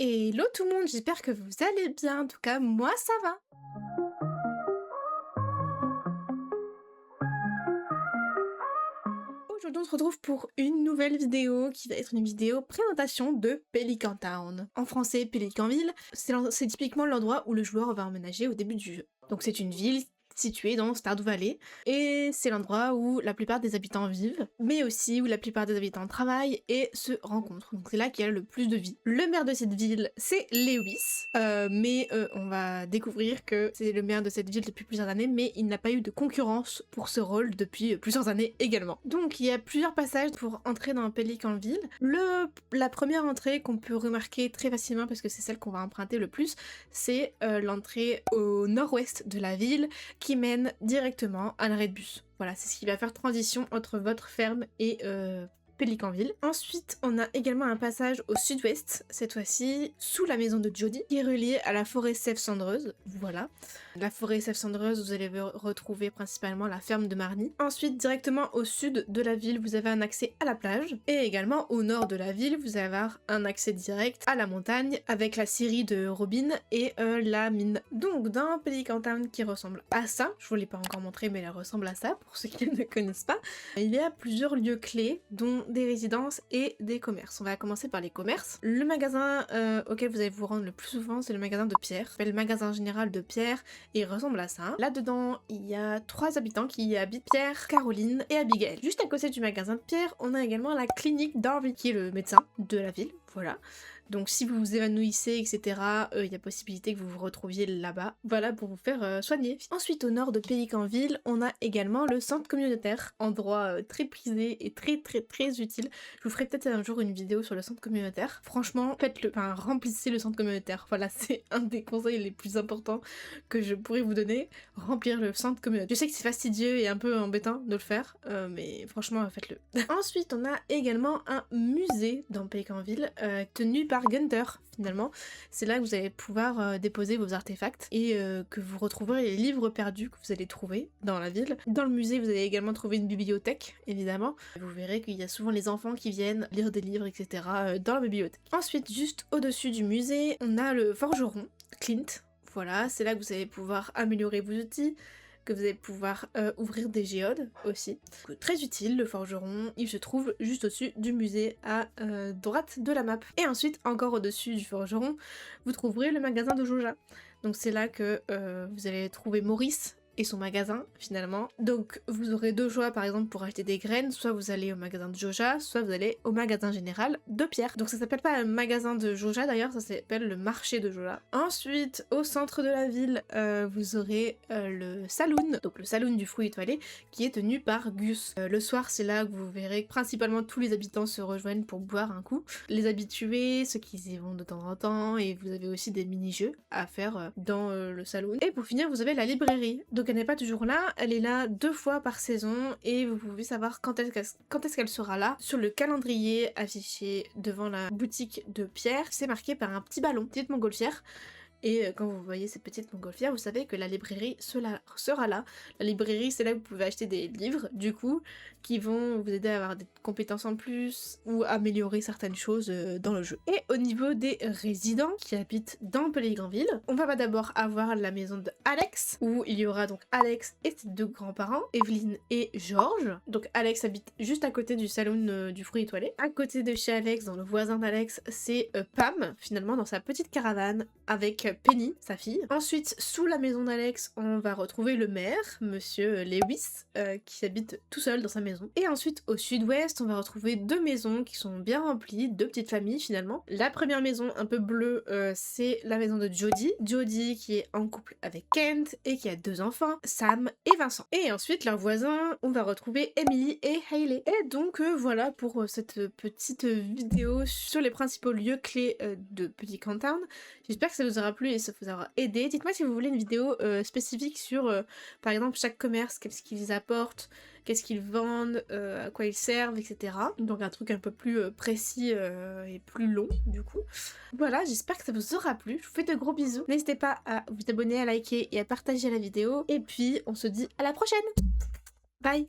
Hello tout le monde, j'espère que vous allez bien, en tout cas moi ça va. Aujourd'hui on se retrouve pour une nouvelle vidéo qui va être une vidéo présentation de Pelican Town. En français Pelicanville, c'est typiquement l'endroit où le joueur va emménager au début du jeu. Donc c'est une ville située dans Stardew Valley, et c'est l'endroit où la plupart des habitants vivent, mais aussi où la plupart des habitants travaillent et se rencontrent. Donc c'est là qu'il y a le plus de vie. Le maire de cette ville, c'est Lewis, mais on va découvrir que c'est le maire de cette ville depuis plusieurs années, mais il n'a pas eu de concurrence pour ce rôle depuis plusieurs années également. Donc il y a plusieurs passages pour entrer dans Pelicanville. La première entrée qu'on peut remarquer très facilement, parce que c'est celle qu'on va emprunter le plus, c'est l'entrée au nord-ouest de la ville, qui mène directement à l'arrêt de bus. Voilà, c'est ce qui va faire transition entre votre ferme et Pelicanville. Ensuite, on a également un passage au sud-ouest, cette fois-ci sous la maison de Jody, qui est reliée à la forêt sève-cendreuse. Voilà. La forêt sève-cendreuse, vous allez retrouver principalement la ferme de Marnie. Ensuite, directement au sud de la ville, vous avez un accès à la plage. Et également au nord de la ville, vous allez avoir un accès direct à la montagne avec la scierie de Robin et la mine. Donc, dans Pelican Town qui ressemble à ça, je vous l'ai pas encore montré, mais elle ressemble à ça pour ceux qui ne connaissent pas, il y a plusieurs lieux clés, dont des résidences et des commerces. On va commencer par les commerces. Le magasin auquel vous allez vous rendre le plus souvent, c'est le magasin de Pierre. Il s'appelle le magasin général de Pierre et il ressemble à ça. Là-dedans, il y a 3 habitants qui y habitent: Pierre, Caroline et Abigail. Juste à côté du magasin de Pierre, on a également la clinique d'Harvey, qui est le médecin de la ville. Voilà. Donc si vous vous évanouissez, etc., il y a possibilité que vous vous retrouviez là-bas, voilà, pour vous faire soigner. Ensuite, au nord de Pelicanville, on a également le centre communautaire, endroit très prisé et très utile. Je vous ferai peut-être un jour une vidéo sur le centre communautaire. Franchement, faites-le, enfin, remplissez le centre communautaire. Voilà, c'est un des conseils les plus importants que je pourrais vous donner, remplir le centre communautaire. Je sais que c'est fastidieux et un peu embêtant de le faire, mais franchement, faites-le. Ensuite, on a également un musée dans Pelicanville, tenu par Gunther, finalement. C'est là que vous allez pouvoir déposer vos artefacts et que vous retrouverez les livres perdus que vous allez trouver dans la ville. Dans le musée, vous allez également trouver une bibliothèque, évidemment. Vous verrez qu'il y a souvent les enfants qui viennent lire des livres, etc. Dans la bibliothèque. Ensuite, juste au-dessus du musée, on a le forgeron, Clint. Voilà, c'est là que vous allez pouvoir améliorer vos outils, que vous allez pouvoir ouvrir des géodes aussi. Donc, très utile, le forgeron, il se trouve juste au-dessus du musée à droite de la map. Et ensuite, encore au-dessus du forgeron, vous trouverez le magasin de Joja. Donc c'est là que vous allez trouver Maurice et son magasin finalement. Donc vous aurez 2 choix par exemple pour acheter des graines, soit vous allez au magasin de Joja, soit vous allez au magasin général de Pierre. Donc ça s'appelle pas le magasin de Joja d'ailleurs, ça s'appelle le marché de Joja. Ensuite, au centre de la ville, vous aurez le saloon, donc le saloon du fruit étoilé, qui est tenu par Gus. Le soir, c'est là que vous verrez que principalement tous les habitants se rejoignent pour boire un coup. Les habitués, ceux qui y vont de temps en temps, et vous avez aussi des mini-jeux à faire dans le saloon. Et pour finir, vous avez la librairie. Donc elle n'est pas toujours là, elle est là 2 fois par saison et vous pouvez savoir quand est-ce qu'elle sera là. Sur le calendrier affiché devant la boutique de Pierre, c'est marqué par un petit ballon, petite montgolfière. Et quand vous voyez cette petite montgolfière, vous savez que la librairie sera là. La librairie, c'est là que vous pouvez acheter des livres, du coup, qui vont vous aider à avoir des compétences en plus ou améliorer certaines choses dans le jeu. Et au niveau des résidents qui habitent dans Pelicanville, on va d'abord avoir la maison de Alex, où il y aura donc Alex et ses 2 grands-parents, Evelyn et George. Donc Alex habite juste à côté du saloon du fruit étoilé. À côté de chez Alex, dans le voisin d'Alex, c'est Pam, finalement, dans sa petite caravane, avec Penny, sa fille. Ensuite, sous la maison d'Alex, on va retrouver le maire, monsieur Lewis, qui habite tout seul dans sa maison. Et ensuite, au sud-ouest, on va retrouver 2 maisons qui sont bien remplies, 2 petites familles finalement. La première maison, un peu bleue, c'est la maison de Jody. Jody qui est en couple avec Kent et qui a 2 enfants, Sam et Vincent. Et ensuite, leurs voisins, on va retrouver Emily et Hailey. Et donc voilà pour cette petite vidéo sur les principaux lieux clés de Pelican Town. J'espère que ça vous aura plu et ça vous aura aidé. Dites-moi si vous voulez une vidéo spécifique sur, par exemple, chaque commerce, qu'est-ce qu'ils apportent, qu'est-ce qu'ils vendent, à quoi ils servent, etc. Donc un truc un peu plus précis et plus long, du coup. Voilà, j'espère que ça vous aura plu. Je vous fais de gros bisous. N'hésitez pas à vous abonner, à liker et à partager la vidéo. Et puis, on se dit à la prochaine. Bye!